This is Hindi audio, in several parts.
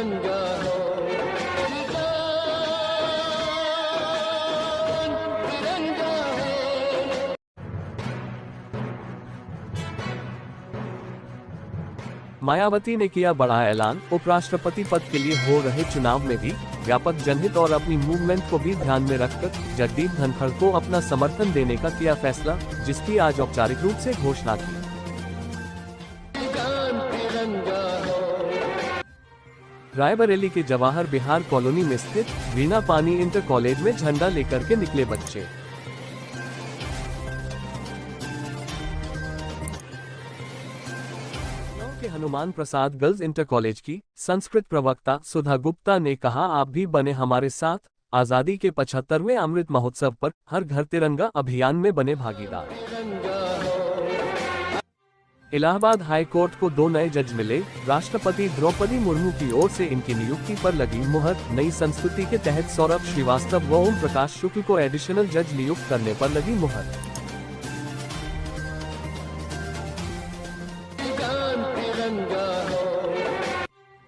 तिरंगा हो, तिरंगा हो। मायावती ने किया बड़ा ऐलान, उपराष्ट्रपति पद के लिए हो रहे चुनाव में भी व्यापक जनहित और अपनी मूवमेंट को भी ध्यान में रखकर जगदीप धनखड़ को अपना समर्थन देने का किया फैसला, जिसकी आज औपचारिक रूप से घोषणा की। रायबरेली के जवाहर बिहार कॉलोनी में स्थित वीणा पानी इंटर कॉलेज में झंडा लेकर के निकले बच्चे। के Hanuman Prasad girls inter college की संस्कृत प्रवक्ता सुधा गुप्ता ने कहा, आप भी बने हमारे साथ, आजादी के 75वें अमृत महोत्सव पर हर घर तिरंगा अभियान में बने भागीदार। इलाहाबाद हाई कोर्ट को 2 नए जज मिले, राष्ट्रपति द्रौपदी मुर्मू की ओर से इनकी नियुक्ति पर लगी मुहर। नई संस्कृति के तहत सौरभ श्रीवास्तव व ओम प्रकाश शुक्ल को एडिशनल जज नियुक्त करने पर लगी मुहर।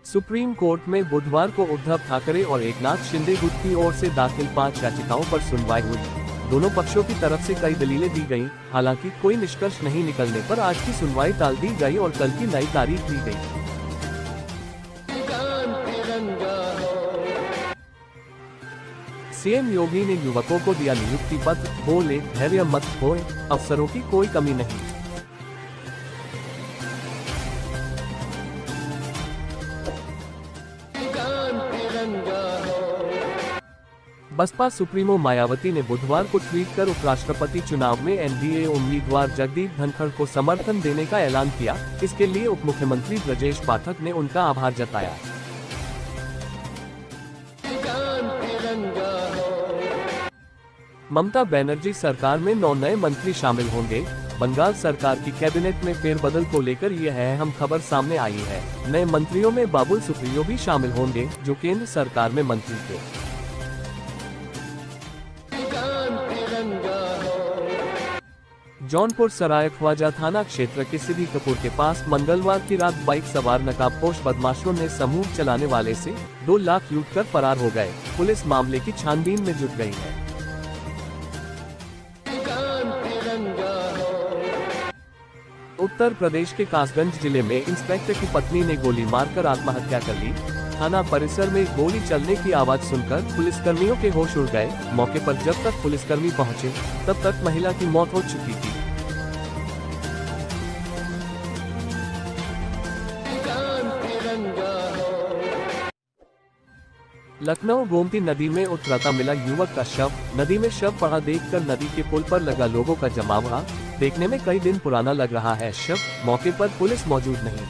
सुप्रीम कोर्ट में बुधवार को उद्धव ठाकरे और एकनाथ शिंदे गुट की ओर से दाखिल 5 याचिकाओं पर सुनवाई हुई। दोनों पक्षों की तरफ से कई दलीलें दी गईं, हालांकि कोई निष्कर्ष नहीं निकलने पर आज की सुनवाई टाल दी गई और कल की नई तारीख दी गई। सीएम योगी ने युवकों को दिया नियुक्ति पत्र, बोले धैर्य मत खोएं, अवसरों की कोई कमी नहीं। बसपा सुप्रीमो मायावती ने बुधवार को ट्वीट कर उपराष्ट्रपति चुनाव में एनडीए उम्मीदवार जगदीप धनखड़ को समर्थन देने का ऐलान किया। इसके लिए उप मुख्यमंत्री ब्रजेश पाठक ने उनका आभार जताया। ममता बनर्जी सरकार में 9 नए मंत्री शामिल होंगे। बंगाल सरकार की कैबिनेट में फेरबदल को लेकर यह अहम खबर सामने आई है। नए मंत्रियों में बाबुल सुप्रियो भी शामिल होंगे, जो केंद्र सरकार में मंत्री थे। जौनपुर सराय ख्वाजा थाना क्षेत्र के सिद्धी कपूर के पास मंगलवार की रात बाइक सवार नकाबपोश बदमाशों ने समूह चलाने वाले से 2 लाख लूट कर फरार हो गए। पुलिस मामले की छानबीन में जुट गई है। उत्तर प्रदेश के कासगंज जिले में इंस्पेक्टर की पत्नी ने गोली मारकर आत्महत्या कर ली। थाना परिसर में गोली चलने की आवाज सुनकर पुलिसकर्मियों के होश उड़ गए। मौके पर जब तक पुलिसकर्मी पहुंचे, तब तक महिला की मौत हो चुकी थी। लखनऊ गोमती नदी में उतरता मिला युवक का शव। नदी में शव पड़ा देखकर नदी के पुल पर लगा लोगों का जमावड़ा। देखने में कई दिन पुराना लग रहा है शव। मौके पर पुलिस मौजूद नहीं।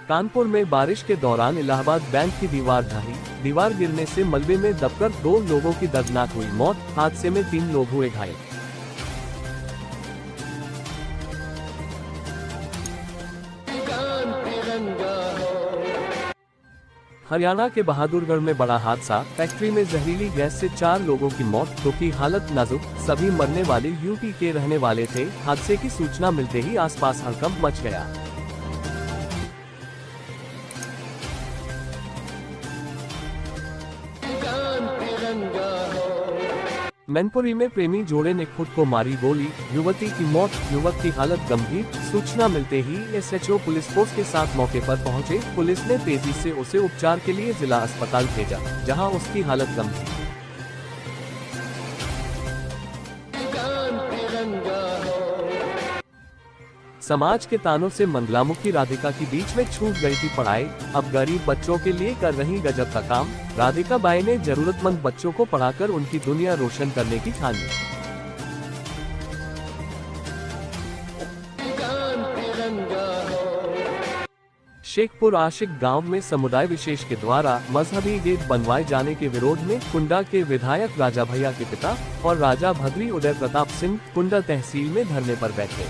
कानपुर में बारिश के दौरान इलाहाबाद बैंक की दीवार ढही। दीवार गिरने से मलबे में दबकर 2 लोगों की दर्दनाक हुई मौत। हादसे में 3 लोग हुए घायल। हरियाणा के बहादुरगढ़ में बड़ा हादसा। फैक्ट्री में जहरीली गैस से 4 लोगों की मौत, 2 की हालत नाजुक। सभी मरने वाले यूपी के रहने वाले थे। हादसे की सूचना मिलते ही आसपास हड़कंप मच गया। मैनपुरी में प्रेमी जोड़े ने खुद को मारी गोली। युवती की मौत, युवक की हालत गंभीर। सूचना मिलते ही एसएचओ पुलिस फोर्स के साथ मौके पर पहुंचे। पुलिस ने तेजी से उसे उपचार के लिए जिला अस्पताल भेजा, जहां उसकी हालत गंभीर। समाज के तानों से मंगलामुखी राधिका की बीच में छूट गई थी पढ़ाई। अब गरीब बच्चों के लिए कर रही गजब का काम। राधिका बाई ने जरूरतमंद बच्चों को पढ़ाकर उनकी दुनिया रोशन करने की ठानी। शेखपुर आशिक गांव में समुदाय विशेष के द्वारा मजहबी गेट बनवाए जाने के विरोध में कुंडा के विधायक राजा भैया के पिता और राजा भद्री उदय प्रताप सिंह कुंडा तहसील में धरने पर बैठे।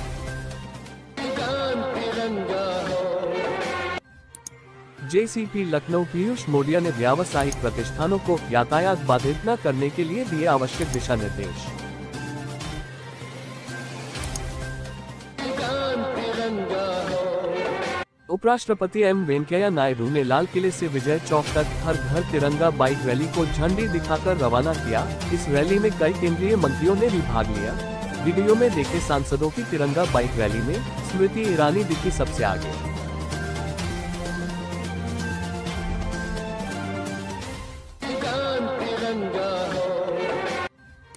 जेसीपी लखनऊ पीयूष मोडिया ने व्यावसायिक प्रतिष्ठानों को यातायात बाधित न करने के लिए दिए आवश्यक दिशा निर्देश। तिरंगा हो। उपराष्ट्रपति एम वेंकैया नायडू ने लाल किले से विजय चौक तक हर घर तिरंगा बाइक रैली को झंडी दिखाकर रवाना किया। इस रैली में कई केंद्रीय मंत्रियों ने भी भाग लिया। वीडियो में देखे सांसदों की तिरंगा बाइक रैली में स्मृति ईरानी दिखी सबसे आगे। तिरंगा हो।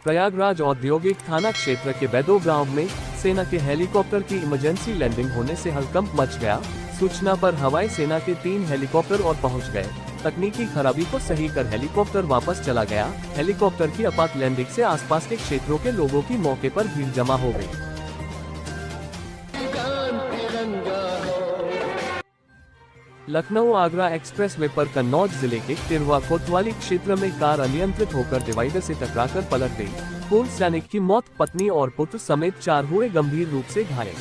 प्रयागराज औद्योगिक थाना क्षेत्र के बैदो गांव में सेना के हेलीकॉप्टर की इमरजेंसी लैंडिंग होने से हड़कंप मच गया। सूचना पर हवाई सेना के 3 हेलीकॉप्टर और पहुंच गए। तकनीकी खराबी को सही कर हेलीकॉप्टर वापस चला गया। हेलीकॉप्टर की आपात लैंडिंग से आसपास के क्षेत्रों के लोगों की मौके पर भीड़ जमा हो गई। तिरंगा हो। लखनऊ आगरा एक्सप्रेसवे पर कन्नौज जिले के तिरवा कोतवाली क्षेत्र में कार अनियंत्रित होकर डिवाइडर से टकराकर पलट गई। पूर्व सैनिक की मौत, पत्नी और पुत्र समेत 4 हुए गंभीर रूप से घायल।